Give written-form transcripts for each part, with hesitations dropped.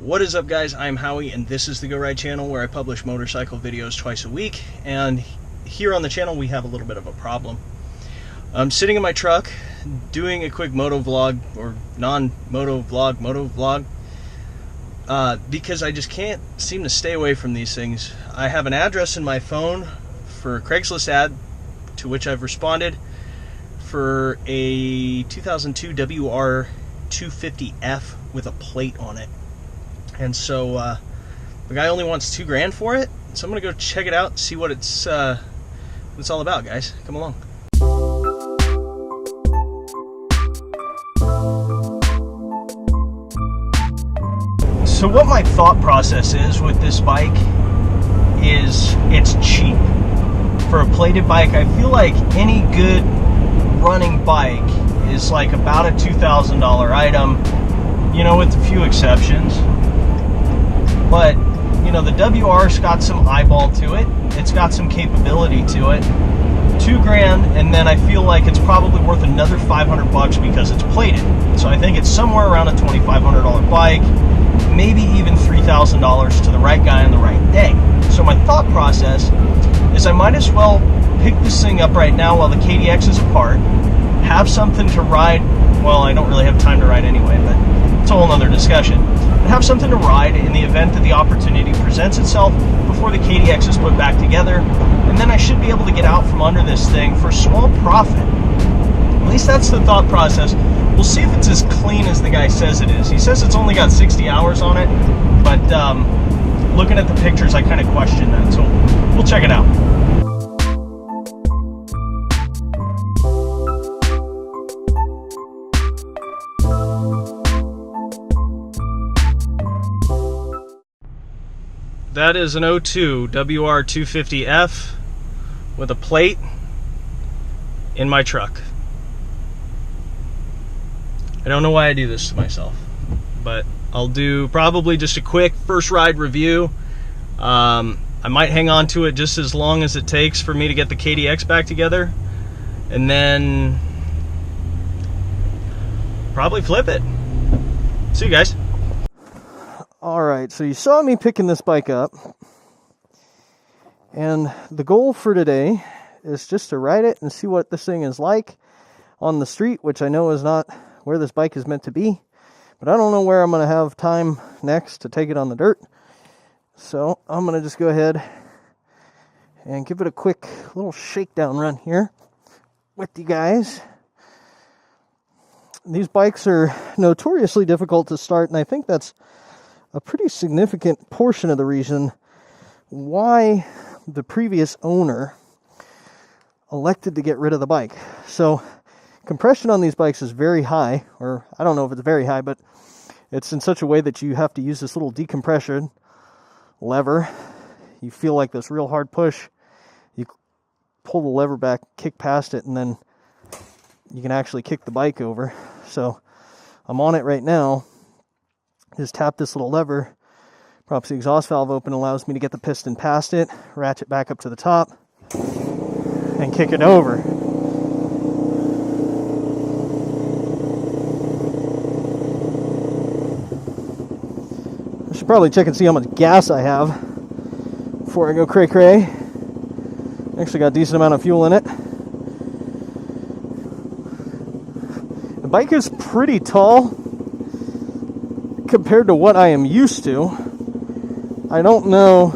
What is up, guys? I'm Howie, and this is the Go Ride channel where I publish motorcycle videos twice a week. And here on the channel we have a little bit of a problem. I'm sitting in my truck doing a quick moto vlog, or non-moto vlog, because I just can't seem to stay away from these things. I have an address in my phone for a Craigslist ad, to which I've responded, for a 2002 WR250F with a plate on it. And so the guy only wants $2 grand for it, so I'm gonna go check it out, see what it's all about, guys. Come along. So what my thought process is with this bike is it's cheap. For a plated bike, I feel like any good running bike is like about a $2,000 item, you know, with a few exceptions. But, you know, the WR's got some eyeball to it. It's got some capability to it. $2 grand, and then I feel like it's probably worth another 500 bucks because it's plated. So I think it's somewhere around a $2,500 bike, maybe even $3,000 to the right guy on the right day. So my thought process is I might as well pick this thing up right now while the KDX is apart, have something to ride. Well, I don't really have time to ride anyway, but it's a whole nother discussion. Have something to ride in the event that the opportunity presents itself before the KDX is put back together, and then I should be able to get out from under this thing for a small profit. At least that's the thought process. We'll see if it's as clean as the guy says it is. He says it's only got 60 hours on it, but looking at the pictures, I kind of question that, so we'll check it out. That is an 02 WR250F with a plate in my truck. I don't know why I do this to myself, but I'll do probably just a quick first ride review. I might hang on to it just as long as it takes for me to get the KDX back together, and then probably flip it. See you guys. Alright, so you saw me picking this bike up, and the goal for today is just to ride it and see what this thing is like on the street, which I know is not where this bike is meant to be, but I don't know where I'm going to have time next to take it on the dirt. So I'm going to just go ahead and give it a quick little shakedown run here with you guys. These bikes are notoriously difficult to start, and I think that's a pretty significant portion of the reason why the previous owner elected to get rid of the bike. So compression on these bikes is very high, or I don't know if it's very high, but it's in such a way that you have to use this little decompression lever. You feel like this real hard push. You pull the lever back, kick past it, and then you can actually kick the bike over. So I'm on it right now. Just tap this little lever, props the exhaust valve open, allows me to get the piston past it, ratchet back up to the top, and kick it over. I should probably check and see how much gas I have before I go cray-cray. Actually got a decent amount of fuel in it. The bike is pretty tall compared to what I am used to. I don't know,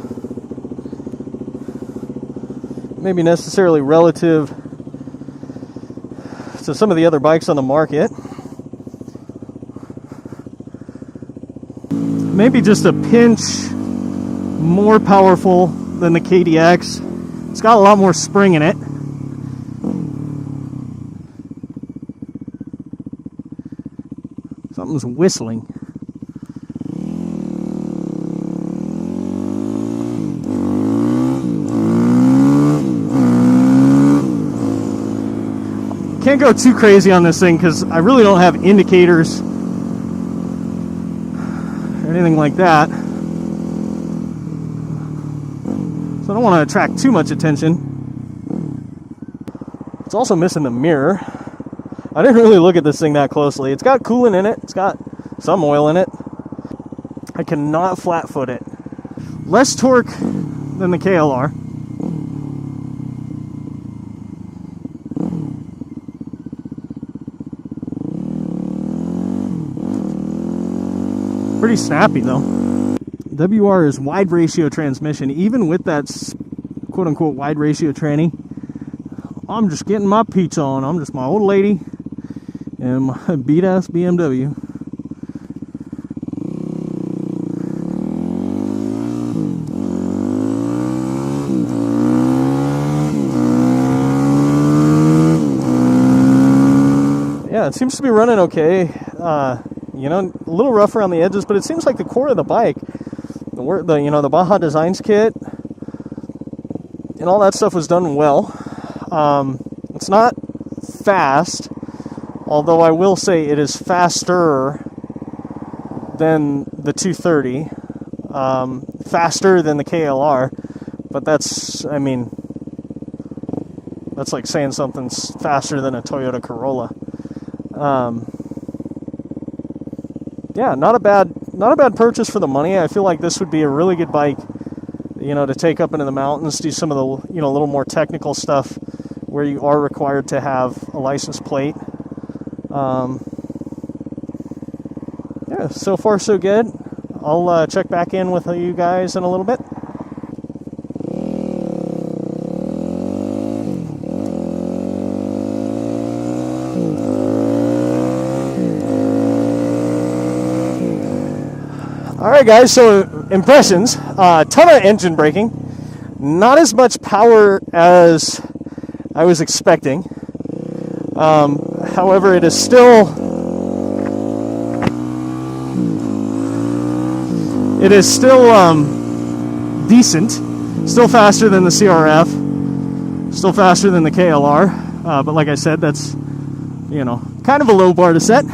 maybe necessarily relative to some of the other bikes on the market. Maybe just a pinch more powerful than the KDX. It's got a lot more spring in it. Something's whistling. Can't go too crazy on this thing because I really don't have indicators or anything like that. So I don't want to attract too much attention. It's also missing the mirror. I didn't really look at this thing that closely. It's got coolant in it. It's got some oil in it. I cannot flat foot it. Less torque than the KLR. Pretty snappy though. WR is wide ratio transmission. Even with that quote unquote wide ratio tranny, I'm just getting my pizza on. I'm just my old lady and my beat ass BMW. Yeah, it seems to be running okay. You know, a little rough around the edges, but it seems like the core of the bike, the Baja Designs kit and all that stuff was done well. It's not fast, although I will say it is faster than the 230, faster than the KLR, but that's, I mean, that's like saying something's faster than a Toyota Corolla. Yeah, not a bad purchase for the money. I feel like this would be a really good bike, you know, to take up into the mountains, do some of the, you know, a little more technical stuff where you are required to have a license plate. Yeah, so far so good. I'll check back in with you guys in a little bit. Alright guys, so impressions, ton of engine braking, not as much power as I was expecting, however it is still decent, still faster than the CRF, still faster than the KLR, but like I said, that's, you know, kind of a low bar to set.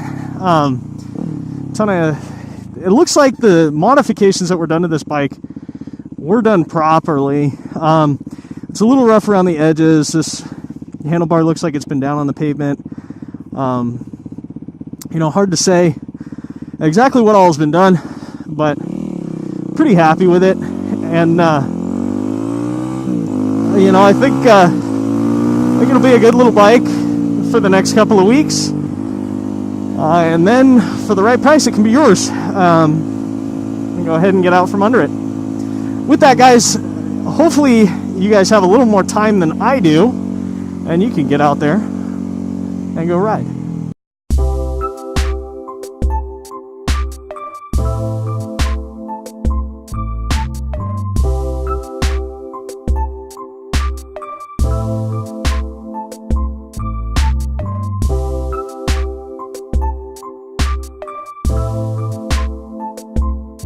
It looks like the modifications that were done to this bike were done properly. It's a little rough around the edges. This handlebar looks like it's been down on the pavement. You know, hard to say exactly what all has been done, but pretty happy with it. And you know, I think it'll be a good little bike for the next couple of weeks. And then, for the right price, it can be yours. Go ahead and get out from under it. With that, guys, hopefully you guys have a little more time than I do, and you can get out there and go ride.